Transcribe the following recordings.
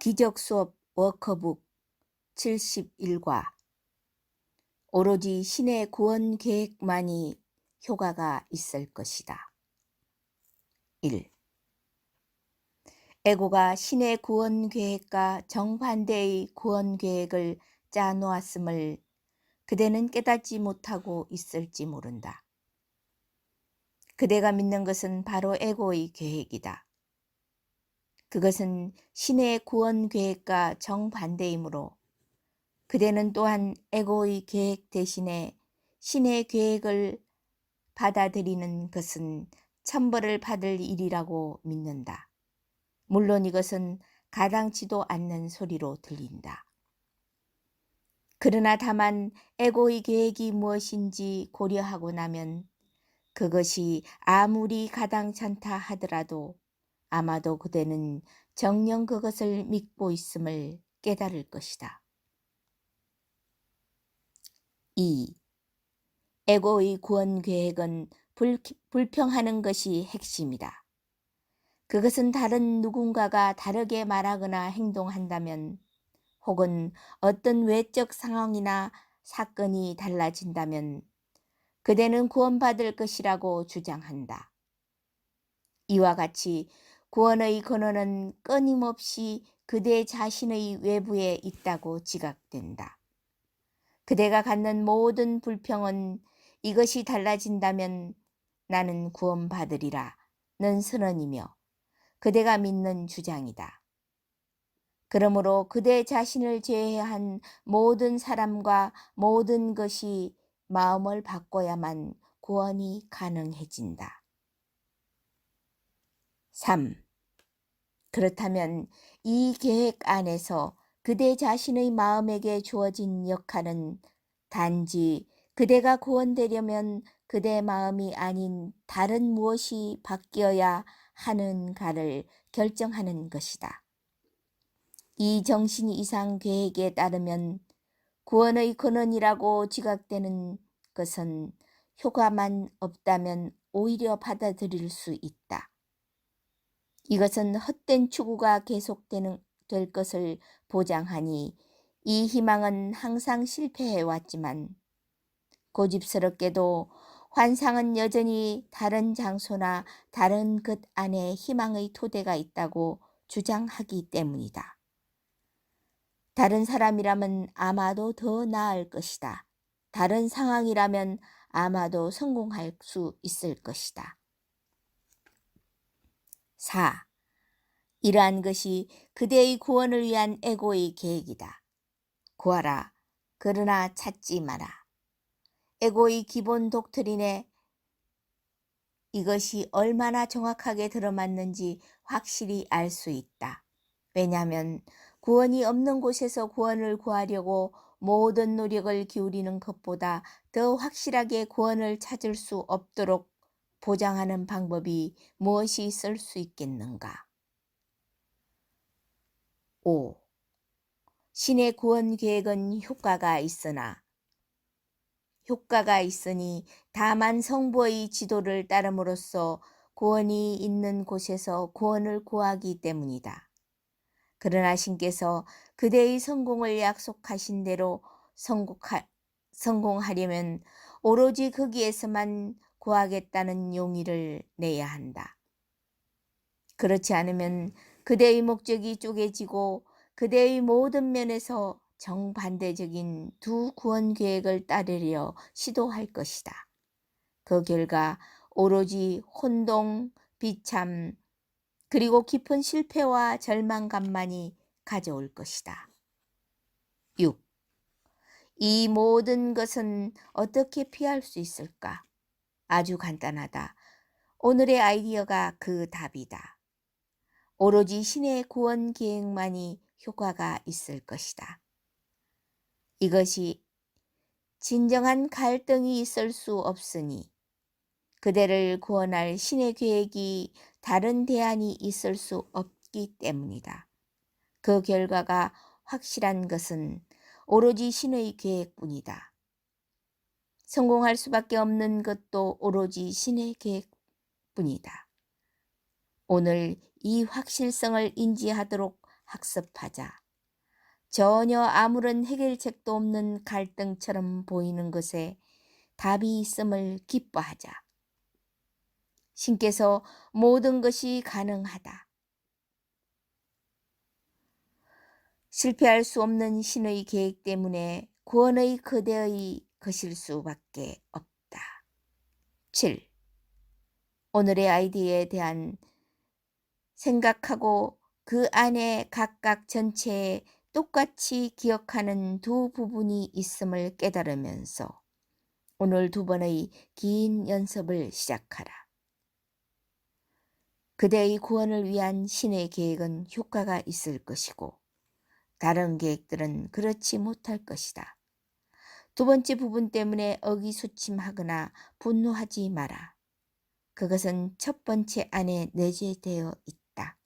기적수업 워커북 71과 오로지 신의 구원 계획만이 효과가 있을 것이다. 1. 에고가 신의 구원 계획과 정반대의 구원 계획을 짜놓았음을 그대는 깨닫지 못하고 있을지 모른다. 그대가 믿는 것은 바로 에고의 계획이다. 그것은 신의 구원 계획과 정반대이므로 그대는 또한 에고의 계획 대신에 신의 계획을 받아들이는 것은 천벌을 받을 일이라고 믿는다. 물론 이것은 가당치도 않는 소리로 들린다. 그러나 다만 에고의 계획이 무엇인지 고려하고 나면 그것이 아무리 가당찮다 하더라도 아마도 그대는 정녕 그것을 믿고 있음을 깨달을 것이다. 2. 에고의 구원 계획은 불평하는 것이 핵심이다. 그것은 다른 누군가가 다르게 말하거나 행동한다면 혹은 어떤 외적 상황이나 사건이 달라진다면 그대는 구원받을 것이라고 주장한다. 이와 같이 구원의 근원은 끊임없이 그대 자신의 외부에 있다고 지각된다. 그대가 갖는 모든 불평은 이것이 달라진다면 나는 구원받으리라 는 선언이며 그대가 믿는 주장이다. 그러므로 그대 자신을 제외한 모든 사람과 모든 것이 마음을 바꿔야만 구원이 가능해진다. 3. 그렇다면 이 계획 안에서 그대 자신의 마음에게 주어진 역할은 단지 그대가 구원되려면 그대 마음이 아닌 다른 무엇이 바뀌어야 하는가를 결정하는 것이다. 이 정신 이상 계획에 따르면 구원의 근원이라고 지각되는 것은 효과만 없다면 오히려 받아들일 수 있다. 이것은 헛된 추구가 될 것을 보장하니 이 희망은 항상 실패해 왔지만 고집스럽게도 환상은 여전히 다른 장소나 다른 것 안에 희망의 토대가 있다고 주장하기 때문이다. 다른 사람이라면 아마도 더 나을 것이다. 다른 상황이라면 아마도 성공할 수 있을 것이다. 4. 이러한 것이 그대의 구원을 위한 에고의 계획이다. 구하라. 그러나 찾지 마라. 에고의 기본 독트린에 이것이 얼마나 정확하게 들어맞는지 확실히 알 수 있다. 왜냐하면 구원이 없는 곳에서 구원을 구하려고 모든 노력을 기울이는 것보다 더 확실하게 구원을 찾을 수 없도록 보장하는 방법이 무엇이 있을 수 있겠는가? 5. 신의 구원 계획은 효과가 있으니 다만 성부의 지도를 따름으로써 구원이 있는 곳에서 구원을 구하기 때문이다. 그러나 신께서 그대의 성공을 약속하신 대로 성공하려면 오로지 거기에서만 구하겠다는 용의를 내야 한다. 그렇지 않으면 그대의 목적이 쪼개지고 그대의 모든 면에서 정반대적인 두 구원 계획을 따르려 시도할 것이다. 그 결과 오로지 혼동, 비참, 그리고 깊은 실패와 절망감만이 가져올 것이다. 6. 이 모든 것은 어떻게 피할 수 있을까? 아주 간단하다. 오늘의 아이디어가 그 답이다. 오로지 신의 구원 계획만이 효과가 있을 것이다. 이것이 진정한 갈등이 있을 수 없으니 그대를 구원할 신의 계획이 다른 대안이 있을 수 없기 때문이다. 그 결과가 확실한 것은 오로지 신의 계획뿐이다. 성공할 수밖에 없는 것도 오로지 신의 계획뿐이다. 오늘 이 확실성을 인지하도록 학습하자. 전혀 아무런 해결책도 없는 갈등처럼 보이는 것에 답이 있음을 기뻐하자. 신께서 모든 것이 가능하다. 실패할 수 없는 신의 계획 때문에 구원의 거대의 것일 수밖에 없다. 7. 오늘의 아이디어에 대한 생각하고 그 안에 각각 전체에 똑같이 기억하는 두 부분이 있음을 깨달으면서 오늘 두 번의 긴 연습을 시작하라. 그대의 구원을 위한 신의 계획은 효과가 있을 것이고 다른 계획들은 그렇지 못할 것이다. 두 번째 부분 때문에 의기소침하거나 분노하지 마라. 그것은 첫 번째 안에 내재되어 있다.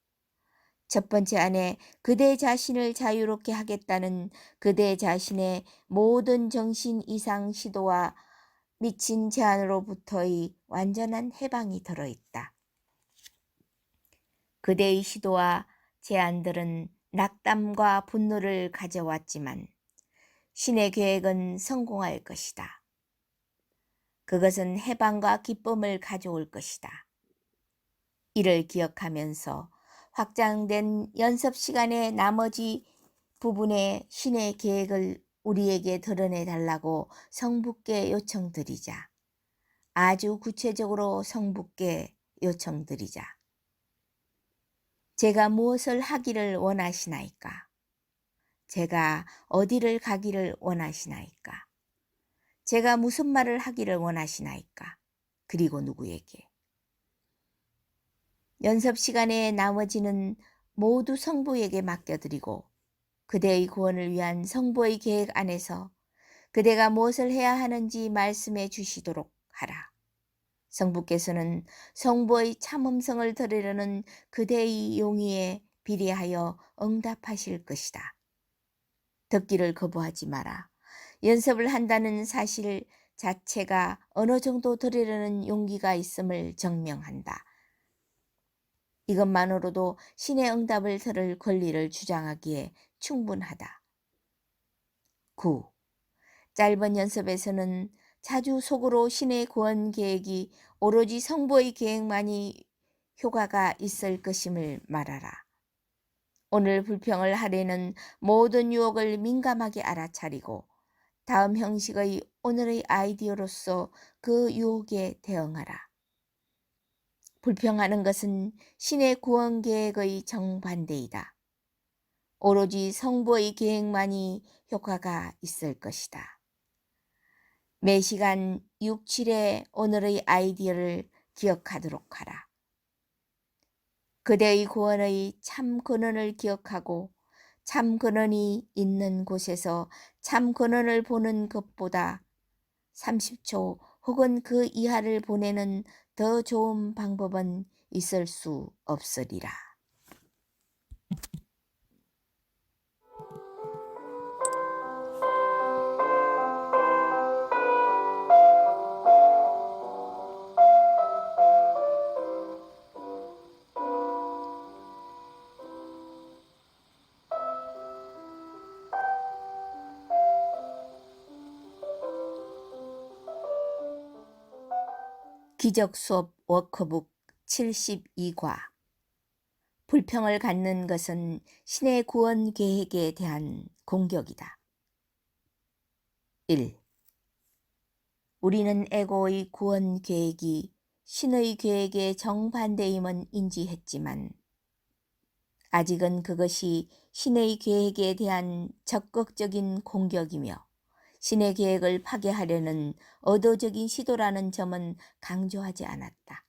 첫 번째 안에 그대 자신을 자유롭게 하겠다는 그대 자신의 모든 정신 이상 시도와 미친 제안으로부터의 완전한 해방이 들어있다. 그대의 시도와 제안들은 낙담과 분노를 가져왔지만 신의 계획은 성공할 것이다. 그것은 해방과 기쁨을 가져올 것이다. 이를 기억하면서 확장된 연습 시간의 나머지 부분의 신의 계획을 우리에게 드러내 달라고 성부께 요청드리자. 아주 구체적으로 성부께 요청드리자. 제가 무엇을 하기를 원하시나이까? 제가 어디를 가기를 원하시나이까? 제가 무슨 말을 하기를 원하시나이까? 그리고 누구에게? 연습 시간의 나머지는 모두 성부에게 맡겨드리고 그대의 구원을 위한 성부의 계획 안에서 그대가 무엇을 해야 하는지 말씀해 주시도록 하라. 성부께서는 성부의 참음성을 들으려는 그대의 용의에 비례하여 응답하실 것이다. 듣기를 거부하지 마라. 연습을 한다는 사실 자체가 어느 정도 들으려는 용기가 있음을 증명한다. 이것만으로도 신의 응답을 들을 권리를 주장하기에 충분하다. 9. 짧은 연습에서는 자주 속으로 신의 구원 계획이 오로지 성부의 계획만이 효과가 있을 것임을 말하라. 오늘 불평을 하려는 모든 유혹을 민감하게 알아차리고 다음 형식의 오늘의 아이디어로서 그 유혹에 대응하라. 불평하는 것은 신의 구원 계획의 정반대이다. 오로지 성부의 계획만이 효과가 있을 것이다. 매 시간 6, 7의 오늘의 아이디어를 기억하도록 하라. 그대의 구원의 참 근원을 기억하고 참 근원이 있는 곳에서 참 근원을 보는 것보다 30초 혹은 그 이하를 보내는 더 좋은 방법은 있을 수 없으리라. 기적수업 워크북 72과 불평을 갖는 것은 신의 구원 계획에 대한 공격이다. 1. 우리는 에고의 구원 계획이 신의 계획의 정반대임은 인지했지만 아직은 그것이 신의 계획에 대한 적극적인 공격이며 신의 계획을 파괴하려는 의도적인 시도라는 점은 강조하지 않았다.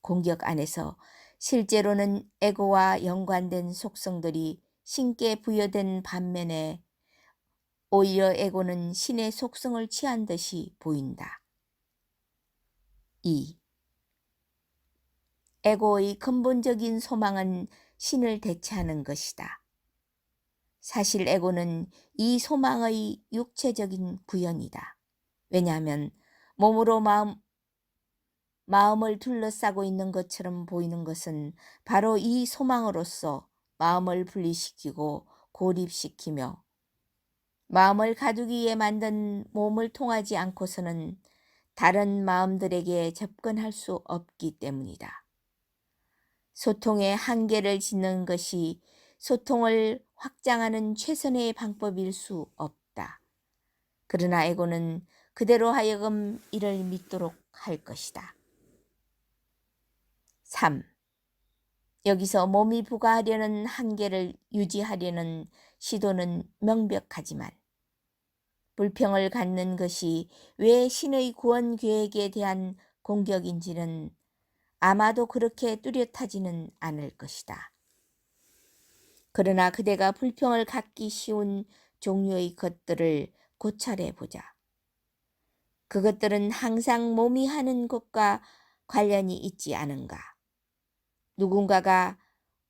공격 안에서 실제로는 에고와 연관된 속성들이 신께 부여된 반면에 오히려 에고는 신의 속성을 취한 듯이 보인다. 2. 에고의 근본적인 소망은 신을 대체하는 것이다. 사실 에고는 이 소망의 육체적인 구현이다. 왜냐하면 몸으로 마음을 둘러싸고 있는 것처럼 보이는 것은 바로 이 소망으로서 마음을 분리시키고 고립시키며 마음을 가두기 위해 만든 몸을 통하지 않고서는 다른 마음들에게 접근할 수 없기 때문이다. 소통의 한계를 짓는 것이 소통을 확장하는 최선의 방법일 수 없다. 그러나 에고는 그대로 하여금 이를 믿도록 할 것이다. 3. 여기서 몸이 부과하려는 한계를 유지하려는 시도는 명백하지만 불평을 갖는 것이 왜 신의 구원 계획에 대한 공격인지는 아마도 그렇게 뚜렷하지는 않을 것이다. 그러나 그대가 불평을 갖기 쉬운 종류의 것들을 고찰해 보자. 그것들은 항상 몸이 하는 것과 관련이 있지 않은가? 누군가가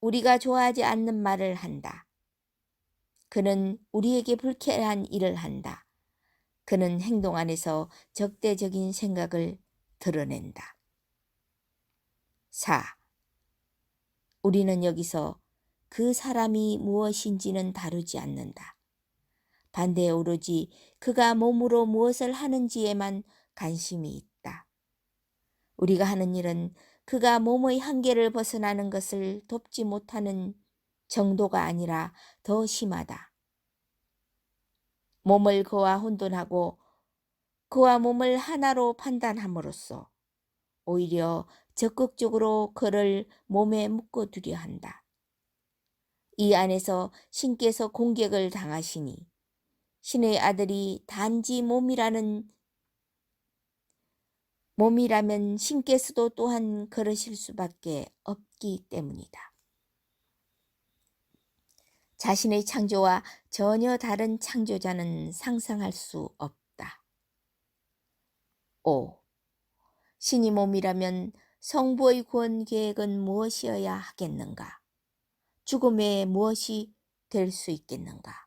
우리가 좋아하지 않는 말을 한다. 그는 우리에게 불쾌한 일을 한다. 그는 행동 안에서 적대적인 생각을 드러낸다. 4. 우리는 여기서 그 사람이 무엇인지는 다루지 않는다. 반대에 오로지 그가 몸으로 무엇을 하는지에만 관심이 있다. 우리가 하는 일은 그가 몸의 한계를 벗어나는 것을 돕지 못하는 정도가 아니라 더 심하다. 몸을 그와 혼돈하고 그와 몸을 하나로 판단함으로써 오히려 적극적으로 그를 몸에 묶어두려 한다. 이 안에서 신께서 공격을 당하시니 신의 아들이 단지 몸이라면 신께서도 또한 그러실 수밖에 없기 때문이다. 자신의 창조와 전혀 다른 창조자는 상상할 수 없다. 5. 신이 몸이라면 성부의 구원 계획은 무엇이어야 하겠는가? 죽음 외에 무엇이 될 수 있겠는가?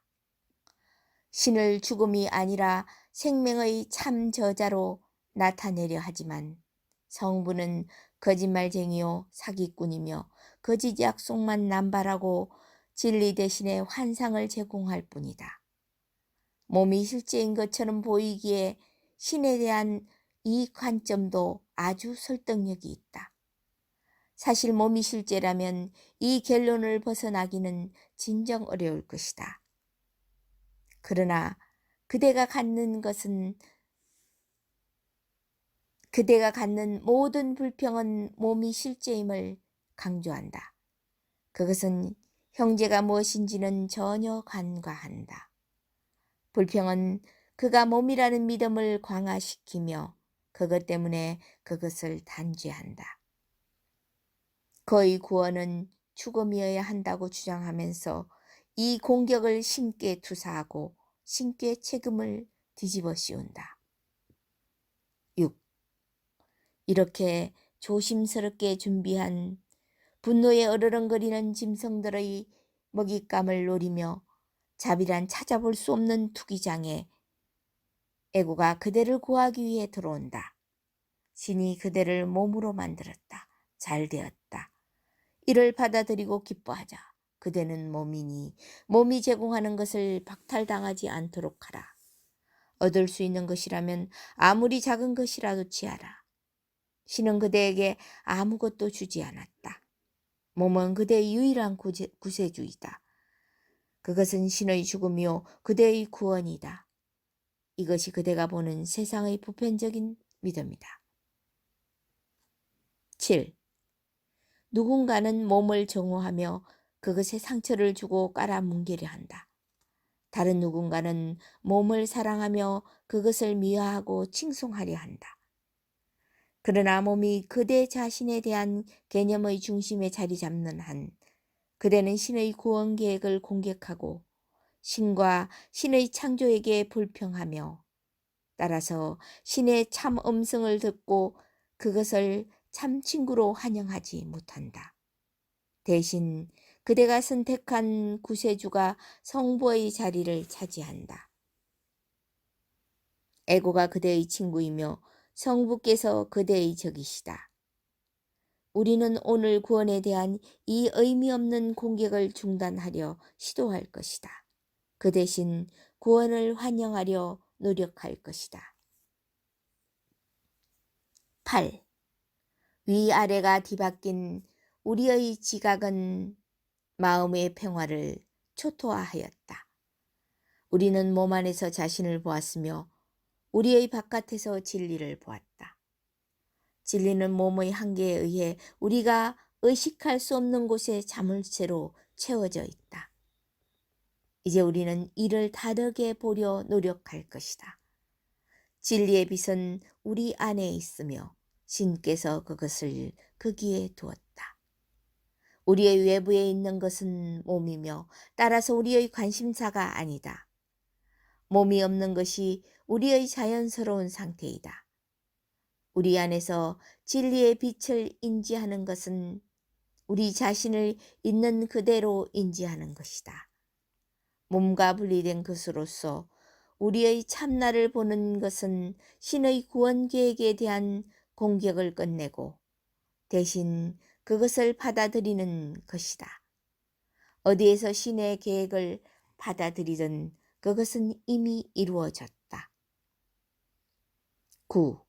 신을 죽음이 아니라 생명의 참 저자로 나타내려 하지만 성부는 거짓말쟁이요 사기꾼이며 거짓 약속만 남발하고 진리 대신에 환상을 제공할 뿐이다. 몸이 실제인 것처럼 보이기에 신에 대한 이 관점도 아주 설득력이 있다. 사실 몸이 실제라면 이 결론을 벗어나기는 진정 어려울 것이다. 그러나 그대가 갖는 모든 불평은 몸이 실제임을 강조한다. 그것은 형제가 무엇인지는 전혀 간과한다. 불평은 그가 몸이라는 믿음을 강화시키며 그것 때문에 그것을 단죄한다. 그의 구원은 죽음이어야 한다고 주장하면서 이 공격을 신께 투사하고 신께 책임을 뒤집어 씌운다. 6. 이렇게 조심스럽게 준비한 분노에 으르렁거리는 짐승들의 먹잇감을 노리며 자비란 찾아볼 수 없는 투기장에 에고가 그대를 구하기 위해 들어온다. 신이 그대를 몸으로 만들었다. 잘 되었다. 이를 받아들이고 기뻐하자. 그대는 몸이니 몸이 제공하는 것을 박탈당하지 않도록 하라. 얻을 수 있는 것이라면 아무리 작은 것이라도 취하라. 신은 그대에게 아무것도 주지 않았다. 몸은 그대의 유일한 구세주이다. 그것은 신의 죽음이요 그대의 구원이다. 이것이 그대가 보는 세상의 보편적인 믿음이다. 7. 누군가는 몸을 정오하며 그것에 상처를 주고 깔아뭉개려 한다. 다른 누군가는 몸을 사랑하며 그것을 미화하고 칭송하려 한다. 그러나 몸이 그대 자신에 대한 개념의 중심에 자리 잡는 한 그대는 신의 구원 계획을 공격하고 신과 신의 창조에게 불평하며 따라서 신의 참 음성을 듣고 그것을 참 친구로 환영하지 못한다. 대신 그대가 선택한 구세주가 성부의 자리를 차지한다. 에고가 그대의 친구이며 성부께서 그대의 적이시다. 우리는 오늘 구원에 대한 이 의미 없는 공격을 중단하려 시도할 것이다. 그 대신 구원을 환영하려 노력할 것이다. 8. 위아래가 뒤바뀐 우리의 지각은 마음의 평화를 초토화하였다. 우리는 몸 안에서 자신을 보았으며 우리의 바깥에서 진리를 보았다. 진리는 몸의 한계에 의해 우리가 의식할 수 없는 곳에 자물쇠로 채워져 있다. 이제 우리는 이를 다르게 보려 노력할 것이다. 진리의 빛은 우리 안에 있으며 신께서 그것을 거기에 두었다. 우리의 외부에 있는 것은 몸이며 따라서 우리의 관심사가 아니다. 몸이 없는 것이 우리의 자연스러운 상태이다. 우리 안에서 진리의 빛을 인지하는 것은 우리 자신을 있는 그대로 인지하는 것이다. 몸과 분리된 것으로서 우리의 참나를 보는 것은 신의 구원 계획에 대한 공격을 끝내고 대신 그것을 받아들이는 것이다. 어디에서 신의 계획을 받아들이든 그것은 이미 이루어졌다. 9.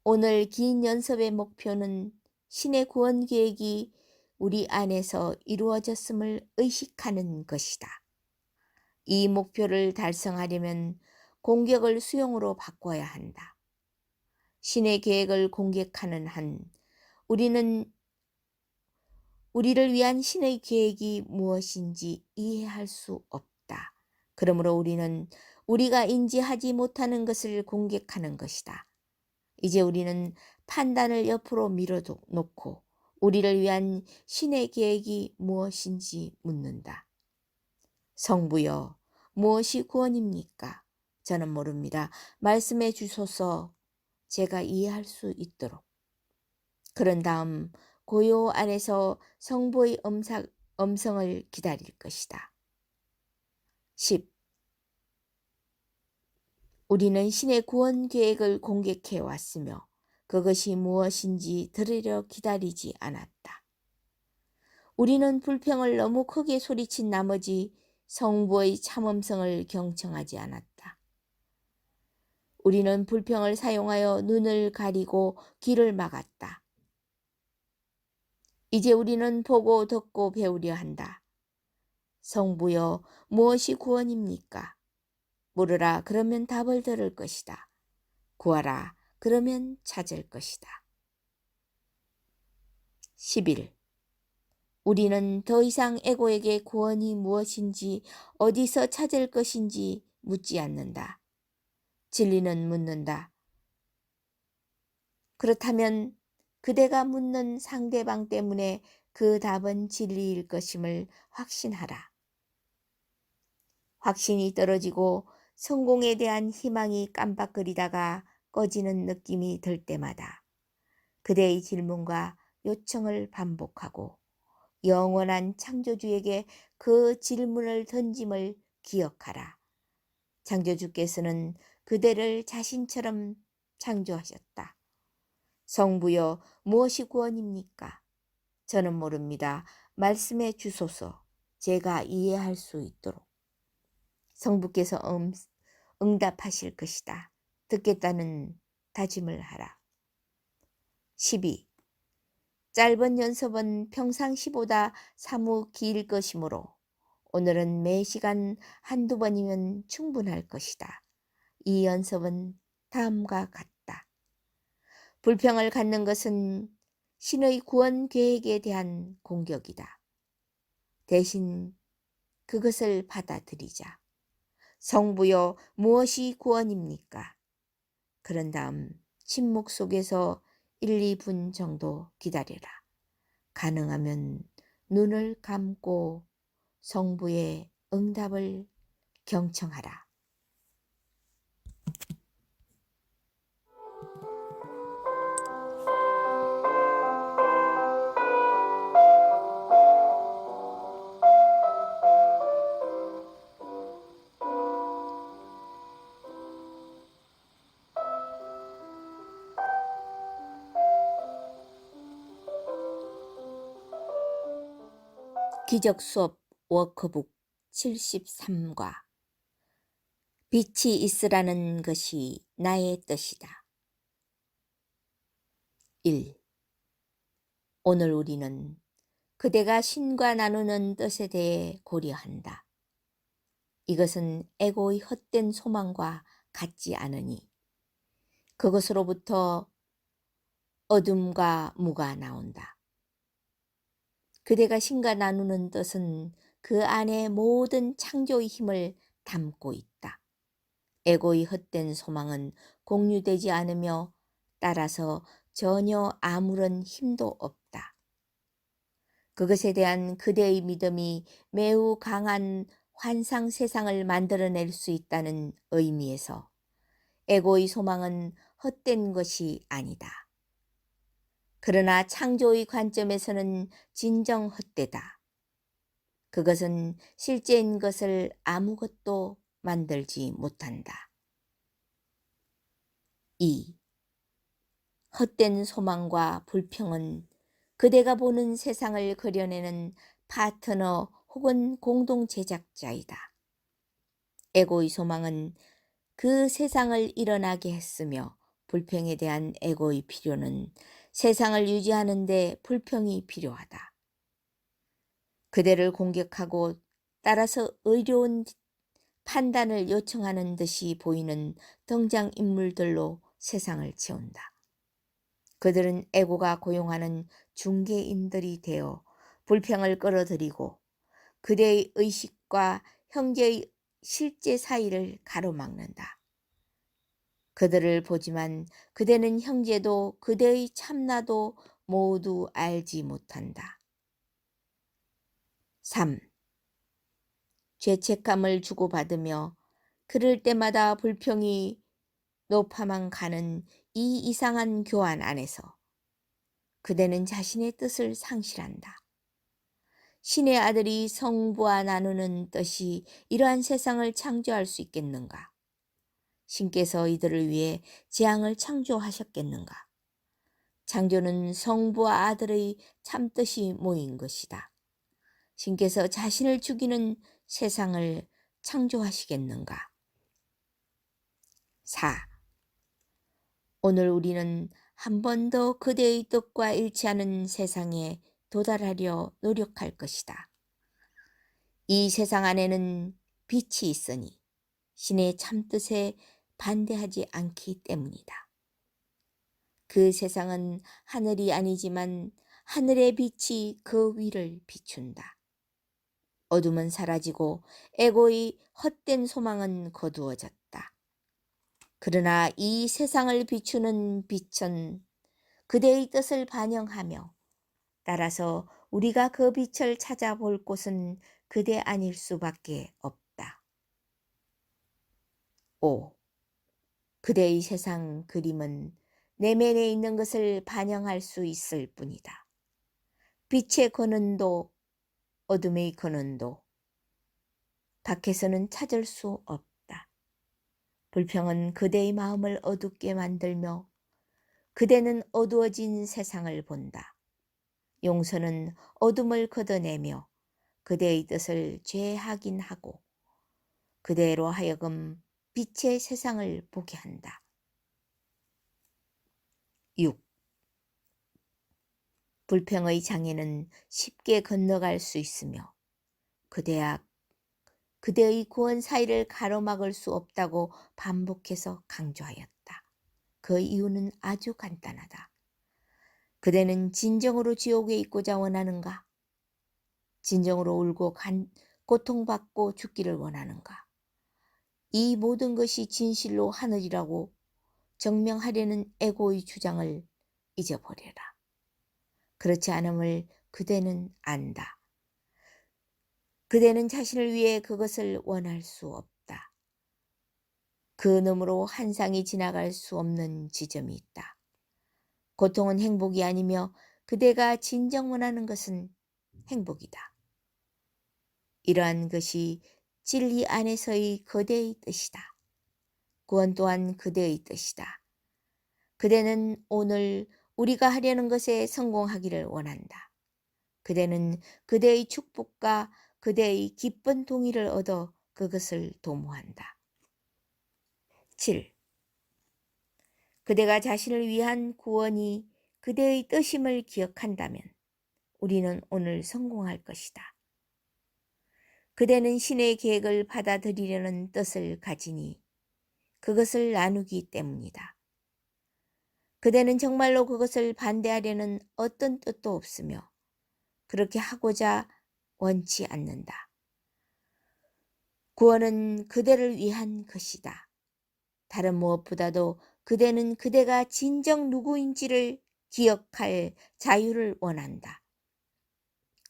오늘 긴 연습의 목표는 신의 구원 계획이 우리 안에서 이루어졌음을 의식하는 것이다. 이 목표를 달성하려면 공격을 수용으로 바꿔야 한다. 신의 계획을 공격하는 한 우리는 우리를 위한 신의 계획이 무엇인지 이해할 수 없다. 그러므로 우리는 우리가 인지하지 못하는 것을 공격하는 것이다. 이제 우리는 판단을 옆으로 밀어놓고 우리를 위한 신의 계획이 무엇인지 묻는다. 성부여, 무엇이 구원입니까? 저는 모릅니다. 말씀해 주소서. 제가 이해할 수 있도록. 그런 다음 고요 안에서 성부의 음성을 기다릴 것이다. 10. 우리는 신의 구원 계획을 공격해 왔으며 그것이 무엇인지 들으려 기다리지 않았다. 우리는 불평을 너무 크게 소리친 나머지 성부의 참음성을 경청하지 않았다. 우리는 불평을 사용하여 눈을 가리고 귀를 막았다. 이제 우리는 보고 듣고 배우려 한다. 성부여, 무엇이 구원입니까? 물으라, 그러면 답을 들을 것이다. 구하라, 그러면 찾을 것이다. 11. 우리는 더 이상 에고에게 구원이 무엇인지 어디서 찾을 것인지 묻지 않는다. 진리는 묻는다. 그렇다면 그대가 묻는 상대방 때문에 그 답은 진리일 것임을 확신하라. 확신이 떨어지고 성공에 대한 희망이 깜빡거리다가 꺼지는 느낌이 들 때마다 그대의 질문과 요청을 반복하고 영원한 창조주에게 그 질문을 던짐을 기억하라. 창조주께서는 그대를 자신처럼 창조하셨다. 성부여, 무엇이 구원입니까? 저는 모릅니다. 말씀해 주소서. 제가 이해할 수 있도록. 성부께서 응답하실 것이다. 듣겠다는 다짐을 하라. 12. 짧은 연습은 평상시보다 사뭇 길 것이므로 오늘은 매 시간 한두 번이면 충분할 것이다. 이 연습은 다음과 같다. 불평을 갖는 것은 신의 구원 계획에 대한 공격이다. 대신 그것을 받아들이자. 성부여, 무엇이 구원입니까? 그런 다음 침묵 속에서 1, 2분 정도 기다려라. 가능하면 눈을 감고 성부의 응답을 경청하라. 기적수업 워크북 73과 빛이 있으라는 것이 나의 뜻이다. 1. 오늘 우리는 그대가 신과 나누는 뜻에 대해 고려한다. 이것은 에고의 헛된 소망과 같지 않으니 그것으로부터 어둠과 무가 나온다. 그대가 신과 나누는 뜻은 그 안에 모든 창조의 힘을 담고 있다. 에고의 헛된 소망은 공유되지 않으며 따라서 전혀 아무런 힘도 없다. 그것에 대한 그대의 믿음이 매우 강한 환상 세상을 만들어낼 수 있다는 의미에서 에고의 소망은 헛된 것이 아니다. 그러나 창조의 관점에서는 진정 헛되다. 그것은 실제인 것을 아무것도 만들지 못한다. 2. 헛된 소망과 불평은 그대가 보는 세상을 그려내는 파트너 혹은 공동 제작자이다. 에고의 소망은 그 세상을 일어나게 했으며 불평에 대한 에고의 필요는 세상을 유지하는 데 불평이 필요하다. 그대를 공격하고 따라서 의로운 판단을 요청하는 듯이 보이는 등장인물들로 세상을 채운다. 그들은 에고가 고용하는 중개인들이 되어 불평을 끌어들이고 그대의 의식과 형제의 실제 사이를 가로막는다. 그들을 보지만 그대는 형제도 그대의 참나도 모두 알지 못한다. 3. 죄책감을 주고받으며 그럴 때마다 불평이 높아만 가는 이 이상한 교환 안에서 그대는 자신의 뜻을 상실한다. 신의 아들이 성부와 나누는 뜻이 이러한 세상을 창조할 수 있겠는가? 신께서 이들을 위해 재앙을 창조하셨겠는가? 창조는 성부와 아들의 참뜻이 모인 것이다. 신께서 자신을 죽이는 세상을 창조하시겠는가? 4. 오늘 우리는 한 번 더 그대의 뜻과 일치하는 세상에 도달하려 노력할 것이다. 이 세상 안에는 빛이 있으니 신의 참뜻에 반대하지 않기 때문이다. 그 세상은 하늘이 아니지만 하늘의 빛이 그 위를 비춘다. 어둠은 사라지고 에고의 헛된 소망은 거두어졌다. 그러나 이 세상을 비추는 빛은 그대의 뜻을 반영하며 따라서 우리가 그 빛을 찾아볼 곳은 그대 아닐 수밖에 없다. 5. 그대의 세상 그림은 내면에 있는 것을 반영할 수 있을 뿐이다. 빛의 근원도 어둠의 근원도 밖에서는 찾을 수 없다. 불평은 그대의 마음을 어둡게 만들며 그대는 어두워진 세상을 본다. 용서는 어둠을 걷어내며 그대의 뜻을 죄하긴하고 그대로 하여금 빛의 세상을 보게 한다. 6. 불평의 장애는 쉽게 건너갈 수 있으며 그대의 구원 사이를 가로막을 수 없다고 반복해서 강조하였다. 그 이유는 아주 간단하다. 그대는 진정으로 지옥에 있고자 원하는가? 진정으로 울고 고통받고 죽기를 원하는가? 이 모든 것이 진실로 하늘이라고 증명하려는 에고의 주장을 잊어버려라. 그렇지 않음을 그대는 안다. 그대는 자신을 위해 그것을 원할 수 없다. 그 너머로 환상이 지나갈 수 없는 지점이 있다. 고통은 행복이 아니며 그대가 진정 원하는 것은 행복이다. 이러한 것이 진리 안에서의 그대의 뜻이다. 구원 또한 그대의 뜻이다. 그대는 오늘 우리가 하려는 것에 성공하기를 원한다. 그대는 그대의 축복과 그대의 기쁜 동의를 얻어 그것을 도모한다. 7. 그대가 자신을 위한 구원이 그대의 뜻임을 기억한다면 우리는 오늘 성공할 것이다. 그대는 신의 계획을 받아들이려는 뜻을 가지니 그것을 나누기 때문이다. 그대는 정말로 그것을 반대하려는 어떤 뜻도 없으며 그렇게 하고자 원치 않는다. 구원은 그대를 위한 것이다. 다른 무엇보다도 그대는 그대가 진정 누구인지를 기억할 자유를 원한다.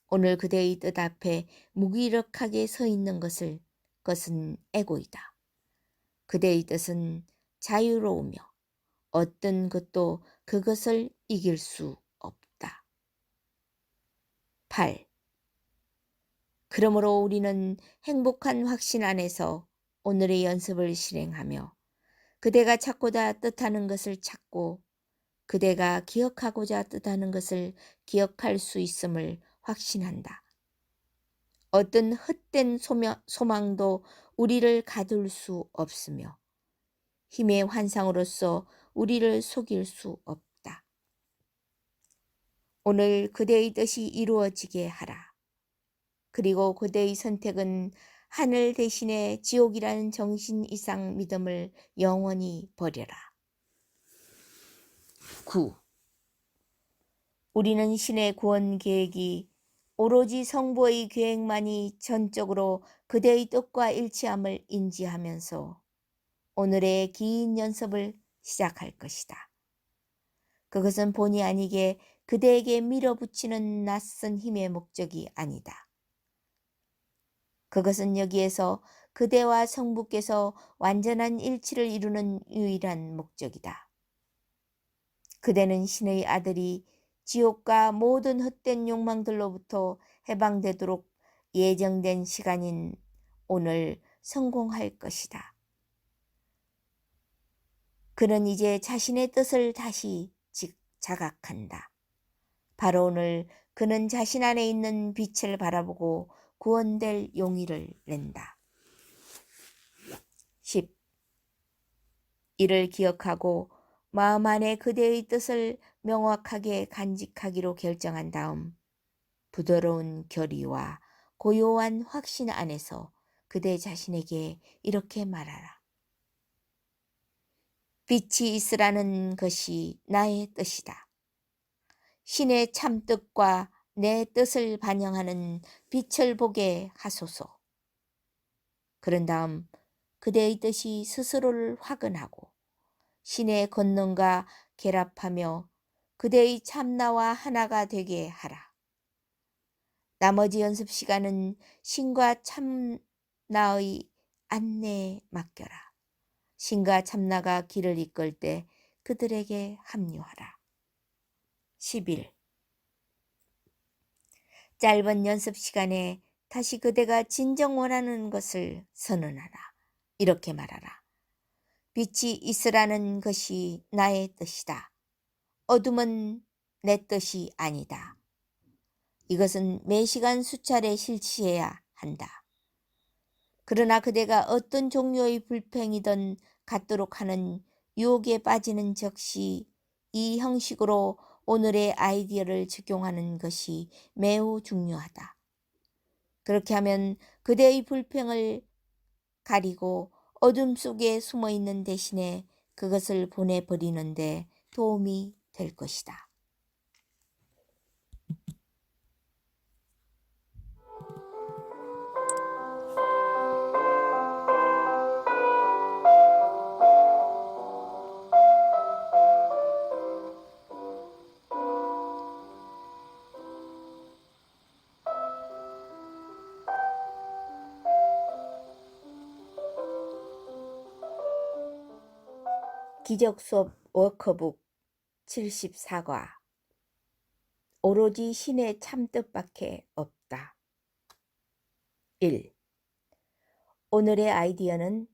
오늘 그대의 뜻 앞에 무기력하게 서 있는 그것은 에고이다. 그대의 뜻은 자유로우며 어떤 것도 그것을 이길 수 없다. 8. 그러므로 우리는 행복한 확신 안에서 오늘의 연습을 실행하며 그대가 찾고자 뜻하는 것을 찾고 그대가 기억하고자 뜻하는 것을 기억할 수 있음을 확신한다. 어떤 헛된 소망도 우리를 가둘 수 없으며 힘의 환상으로서 우리를 속일 수 없다. 오늘 그대의 뜻이 이루어지게 하라. 그리고 그대의 선택은 하늘 대신에 지옥이라는 정신 이상 믿음을 영원히 버려라. 9. 우리는 신의 구원 계획이 오로지 성부의 계획만이 전적으로 그대의 뜻과 일치함을 인지하면서 오늘의 긴 연습을 시작할 것이다. 그것은 본의 아니게 그대에게 밀어붙이는 낯선 힘의 목적이 아니다. 그것은 여기에서 그대와 성부께서 완전한 일치를 이루는 유일한 목적이다. 그대는 신의 아들이 지옥과 모든 헛된 욕망들로부터 해방되도록 예정된 시간인 오늘 성공할 것이다. 그는 이제 자신의 뜻을 다시 자각한다. 바로 오늘 그는 자신 안에 있는 빛을 바라보고 구원될 용의를 낸다. 10. 이를 기억하고 마음 안에 그대의 뜻을 명확하게 간직하기로 결정한 다음 부드러운 결의와 고요한 확신 안에서 그대 자신에게 이렇게 말하라. 빛이 있으라는 것이 나의 뜻이다. 신의 참뜻과 내 뜻을 반영하는 빛을 보게 하소서. 그런 다음 그대의 뜻이 스스로를 화근하고 신의 권능과 결합하며 그대의 참나와 하나가 되게 하라. 나머지 연습 시간은 신과 참나의 안내에 맡겨라. 신과 참나가 길을 이끌 때 그들에게 합류하라. 11. 짧은 연습 시간에 다시 그대가 진정 원하는 것을 선언하라. 이렇게 말하라. 빛이 있으라는 것이 나의 뜻이다. 어둠은 내 뜻이 아니다. 이것은 매 시간 수차례 실시해야 한다. 그러나 그대가 어떤 종류의 불평이든 갖도록 하는 유혹에 빠지는 즉시 이 형식으로 오늘의 아이디어를 적용하는 것이 매우 중요하다. 그렇게 하면 그대의 불평을 가리고 어둠 속에 숨어 있는 대신에 그것을 보내버리는데 도움이 될 것이다. 기적수업 워커북 74과 오로지 신의 참뜻밖에 없다. 1. 오늘의 아이디어는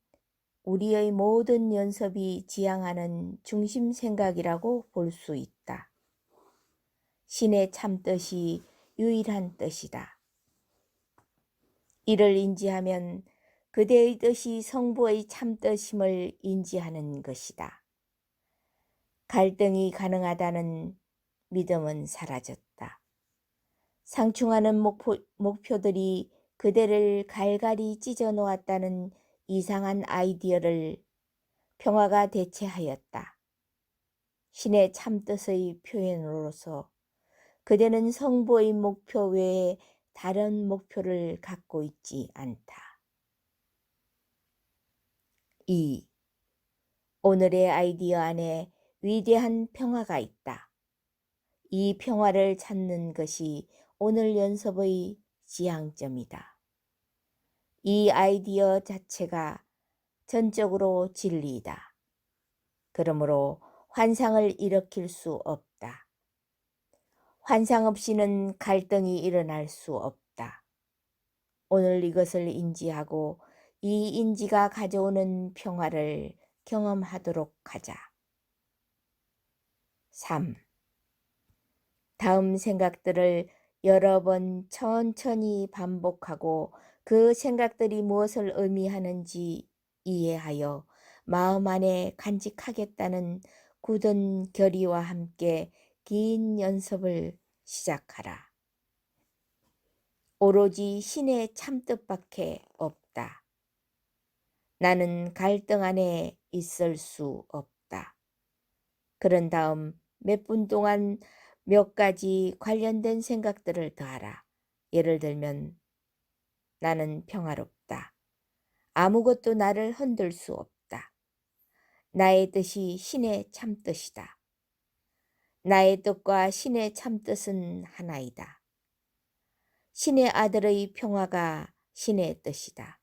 우리의 모든 연습이 지향하는 중심 생각이라고 볼 수 있다. 신의 참뜻이 유일한 뜻이다. 이를 인지하면 그대의 뜻이 성부의 참뜻임을 인지하는 것이다. 갈등이 가능하다는 믿음은 사라졌다. 상충하는 목표들이 그대를 갈갈이 찢어 놓았다는 이상한 아이디어를 평화가 대체하였다. 신의 참뜻의 표현으로서 그대는 성부의 목표 외에 다른 목표를 갖고 있지 않다. 2. 오늘의 아이디어 안에 위대한 평화가 있다. 이 평화를 찾는 것이 오늘 연습의 지향점이다. 이 아이디어 자체가 전적으로 진리이다. 그러므로 환상을 일으킬 수 없다. 환상 없이는 갈등이 일어날 수 없다. 오늘 이것을 인지하고 이 인지가 가져오는 평화를 경험하도록 하자. 3. 다음 생각들을 여러 번 천천히 반복하고 그 생각들이 무엇을 의미하는지 이해하여 마음 안에 간직하겠다는 굳은 결의와 함께 긴 연습을 시작하라. 오로지 신의 참뜻밖에 없다. 나는 갈등 안에 있을 수 없다. 그런 다음 몇 분 동안 몇 가지 관련된 생각들을 더하라. 예를 들면 나는 평화롭다. 아무것도 나를 흔들 수 없다. 나의 뜻이 신의 참뜻이다. 나의 뜻과 신의 참뜻은 하나이다. 신의 아들의 평화가 신의 뜻이다.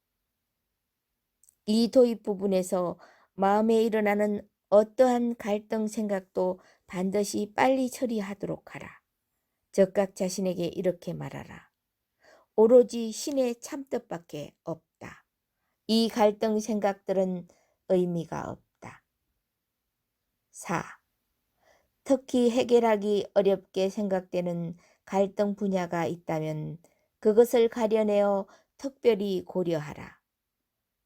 이 도입 부분에서 마음에 일어나는 어떠한 갈등 생각도 반드시 빨리 처리하도록 하라. 즉각 자신에게 이렇게 말하라. 오로지 신의 참뜻밖에 없다. 이 갈등 생각들은 의미가 없다. 4. 특히 해결하기 어렵게 생각되는 갈등 분야가 있다면 그것을 가려내어 특별히 고려하라.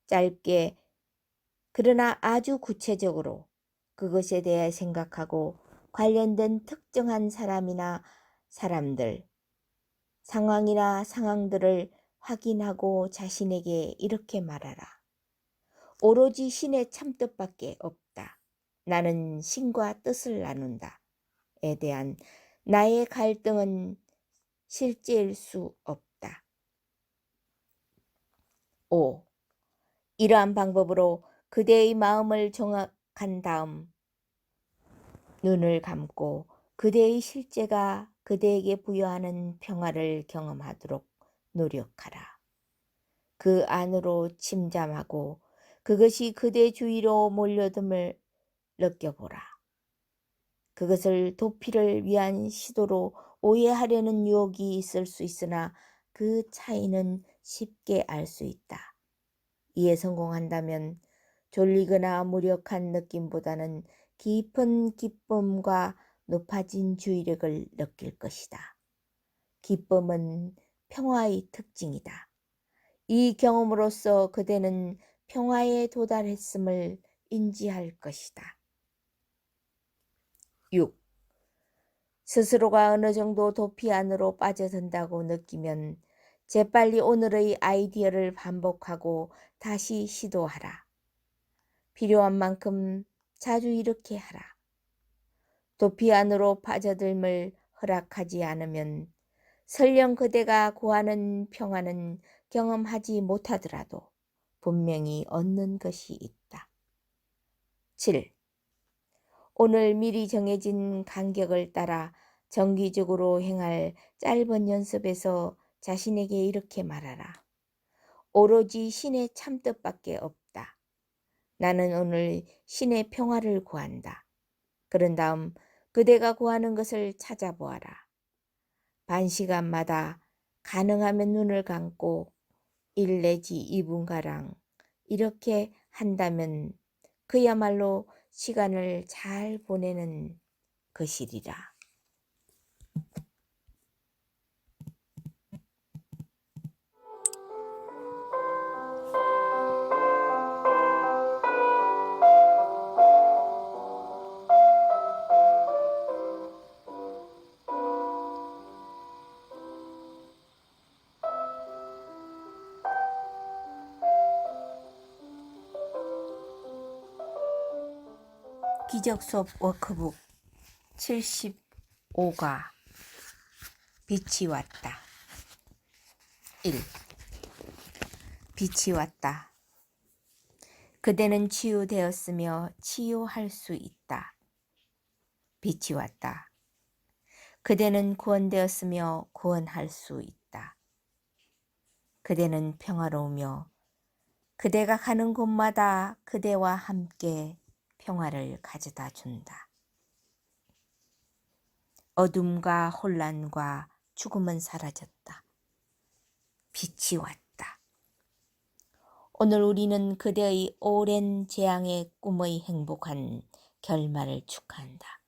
짧게 그러나 아주 구체적으로 그것에 대해 생각하고 관련된 특정한 사람이나 사람들, 상황이나 상황들을 확인하고 자신에게 이렇게 말하라. 오로지 신의 참뜻밖에 없다. 나는 신과 뜻을 나눈다. 에 대한 나의 갈등은 실제일 수 없다. 5. 이러한 방법으로 그대의 마음을 정확한 다음 눈을 감고 그대의 실제가 그대에게 부여하는 평화를 경험하도록 노력하라. 그 안으로 침잠하고 그것이 그대 주위로 몰려듦을 느껴보라. 그것을 도피를 위한 시도로 오해하려는 유혹이 있을 수 있으나 그 차이는 쉽게 알 수 있다. 이에 성공한다면 졸리거나 무력한 느낌보다는 깊은 기쁨과 높아진 주의력을 느낄 것이다. 기쁨은 평화의 특징이다. 이 경험으로써 그대는 평화에 도달했음을 인지할 것이다. 6. 스스로가 어느 정도 도피 안으로 빠져든다고 느끼면 재빨리 오늘의 아이디어를 반복하고 다시 시도하라. 필요한 만큼 자주 이렇게 하라. 도피 안으로 빠져들m을 허락하지 않으면 설령 그대가 구하는 평화는 경험하지 못하더라도 분명히 얻는 것이 있다. 7. 오늘 미리 정해진 간격을 따라 정기적으로 행할 짧은 연습에서 자신에게 이렇게 말하라. 오로지 신의 참뜻밖에 없다. 나는 오늘 신의 평화를 구한다. 그런 다음 그대가 구하는 것을 찾아보아라. 반시간마다 가능하면 눈을 감고 1 내지 2분가량 이렇게 한다면 그야말로 시간을 잘 보내는 것이리라. 기적 수업 워크북 75과 빛이 왔다. 1. 빛이 왔다. 그대는 치유되었으며 치유할 수 있다. 빛이 왔다. 그대는 구원되었으며 구원할 수 있다. 그대는 평화로우며 그대가 가는 곳마다 그대와 함께 평화를 가져다 준다. 어둠과 혼란과 죽음은 사라졌다. 빛이 왔다. 오늘 우리는 그대의 오랜 재앙의 꿈의 행복한 결말을 축하한다.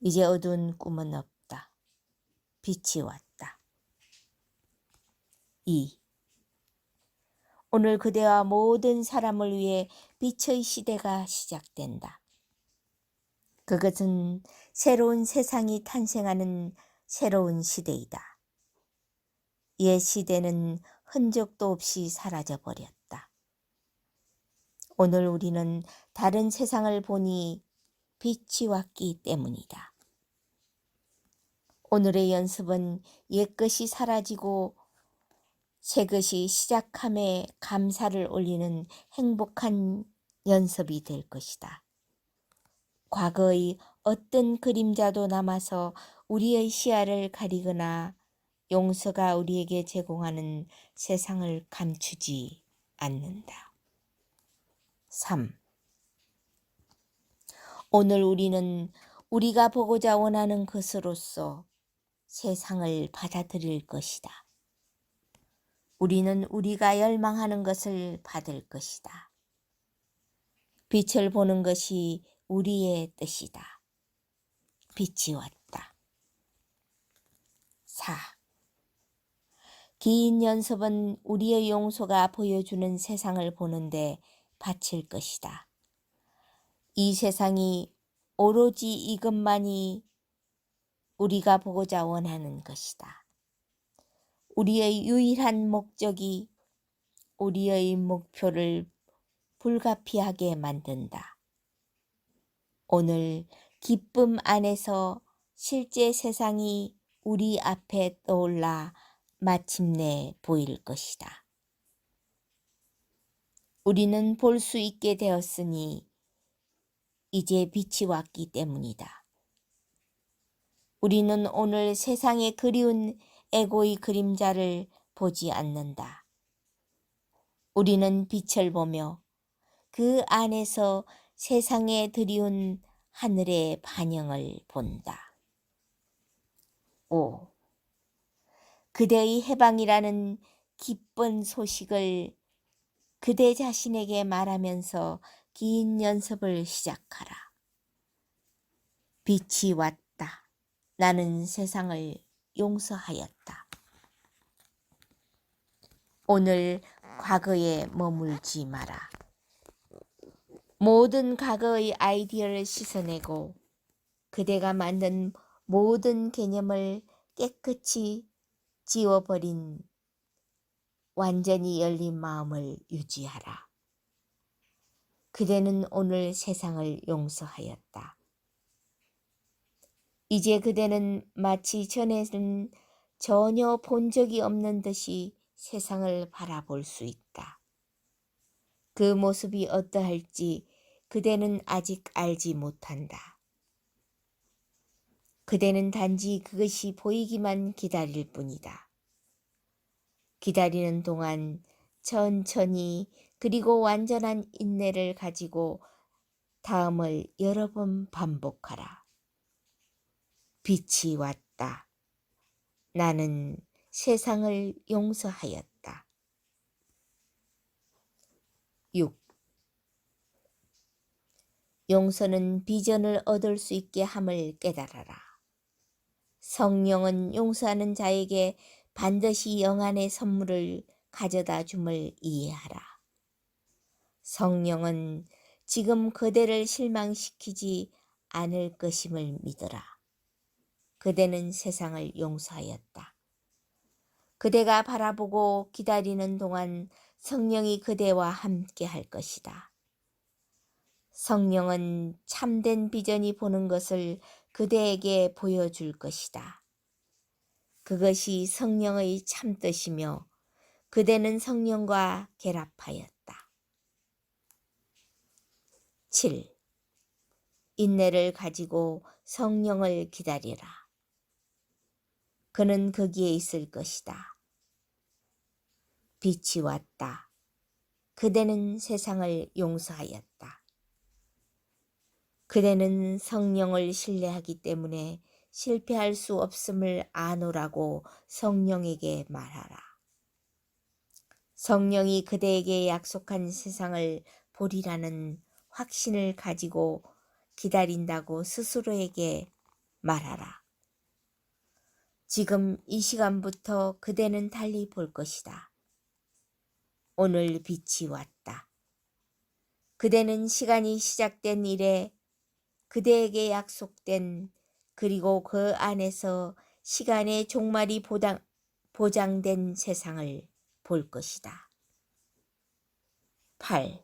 이제 어두운 꿈은 없다. 빛이 왔다. 2. 오늘 그대와 모든 사람을 위해 빛의 시대가 시작된다. 그것은 새로운 세상이 탄생하는 새로운 시대이다. 옛 시대는 흔적도 없이 사라져버렸다. 오늘 우리는 다른 세상을 보니 빛이 왔기 때문이다. 오늘의 연습은 옛것이 사라지고 새것이 시작함에 감사를 올리는 행복한 연습이 될 것이다. 과거의 어떤 그림자도 남아서 우리의 시야를 가리거나 용서가 우리에게 제공하는 세상을 감추지 않는다. 3. 오늘 우리는 우리가 보고자 원하는 것으로서 세상을 받아들일 것이다. 우리는 우리가 열망하는 것을 받을 것이다. 빛을 보는 것이 우리의 뜻이다. 빛이 왔다. 4. 긴 연습은 우리의 용서가 보여주는 세상을 보는데 바칠 것이다. 이 세상이 오로지 이것만이 우리가 보고자 원하는 것이다. 우리의 유일한 목적이 우리의 목표를 불가피하게 만든다. 오늘 기쁨 안에서 실제 세상이 우리 앞에 떠올라 마침내 보일 것이다. 우리는 볼 수 있게 되었으니 이제 빛이 왔기 때문이다. 우리는 오늘 세상에 그리운 에고의 그림자를 보지 않는다. 우리는 빛을 보며 그 안에서 세상에 드리운 하늘의 반영을 본다. 5. 그대의 해방이라는 기쁜 소식을 그대 자신에게 말하면서 긴 연습을 시작하라. 빛이 왔다. 나는 세상을 용서하였다. 오늘 과거에 머물지 마라. 모든 과거의 아이디어를 씻어내고 그대가 만든 모든 개념을 깨끗이 지워버린 완전히 열린 마음을 유지하라. 그대는 오늘 세상을 용서하였다. 이제 그대는 마치 전에는 전혀 본 적이 없는 듯이 세상을 바라볼 수 있다. 그 모습이 어떠할지 그대는 아직 알지 못한다. 그대는 단지 그것이 보이기만 기다릴 뿐이다. 기다리는 동안 천천히 그리고 완전한 인내를 가지고 다음을 여러 번 반복하라. 빛이 왔다. 나는 세상을 용서하였다. 6. 용서는 비전을 얻을 수 있게 함을 깨달아라. 성령은 용서하는 자에게 반드시 영안의 선물을 가져다 줌을 이해하라. 성령은 지금 그대를 실망시키지 않을 것임을 믿어라. 그대는 세상을 용서하였다. 그대가 바라보고 기다리는 동안 성령이 그대와 함께 할 것이다. 성령은 참된 비전이 보는 것을 그대에게 보여줄 것이다. 그것이 성령의 참뜻이며 그대는 성령과 결합하였다. 7. 인내를 가지고 성령을 기다리라. 그는 거기에 있을 것이다. 빛이 왔다. 그대는 세상을 용서하였다. 그대는 성령을 신뢰하기 때문에 실패할 수 없음을 아노라고 성령에게 말하라. 성령이 그대에게 약속한 세상을 보리라는 확신을 가지고 기다린다고 스스로에게 말하라. 지금 이 시간부터 그대는 달리 볼 것이다. 오늘 빛이 왔다. 그대는 시간이 시작된 이래 그대에게 약속된 그리고 그 안에서 시간의 종말이 보장된 세상을 볼 것이다. 8.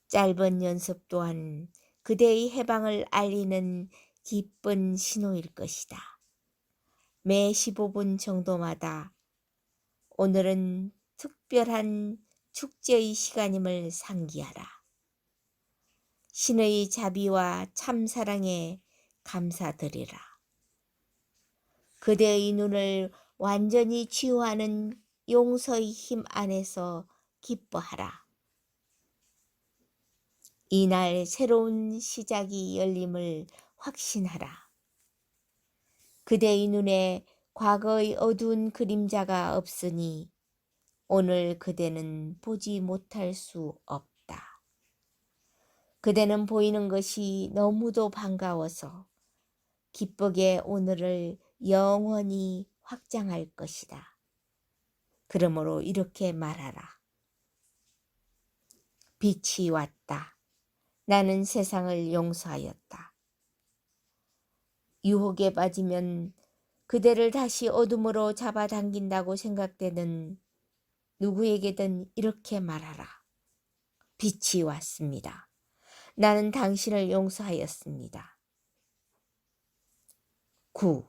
짧은 연습 또한 그대의 해방을 알리는 기쁜 신호일 것이다. 매 15분 정도마다 오늘은 특별한 축제의 시간임을 상기하라. 신의 자비와 참사랑에 감사드리라. 그대의 눈을 완전히 치유하는 용서의 힘 안에서 기뻐하라. 이날 새로운 시작이 열림을 확신하라. 그대의 눈에 과거의 어두운 그림자가 없으니 오늘 그대는 보지 못할 수 없다. 그대는 보이는 것이 너무도 반가워서 기쁘게 오늘을 영원히 확장할 것이다. 그러므로 이렇게 말하라. 빛이 왔다. 나는 세상을 용서하였다. 유혹에 빠지면 그대를 다시 어둠으로 잡아당긴다고 생각되는 누구에게든 이렇게 말하라. 빛이 왔습니다. 나는 당신을 용서하였습니다. 9.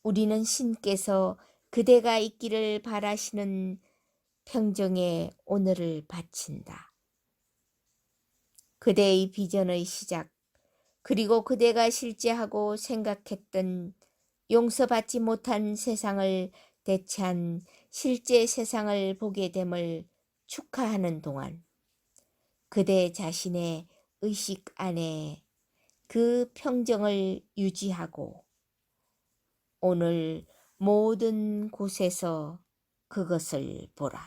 우리는 신께서 그대가 있기를 바라시는 평정에 오늘을 바친다. 그대의 비전의 시작, 그리고 그대가 실제하고 생각했던 용서받지 못한 세상을 대체한 실제 세상을 보게 됨을 축하하는 동안 그대 자신의 의식 안에 그 평정을 유지하고 오늘 모든 곳에서 그것을 보라.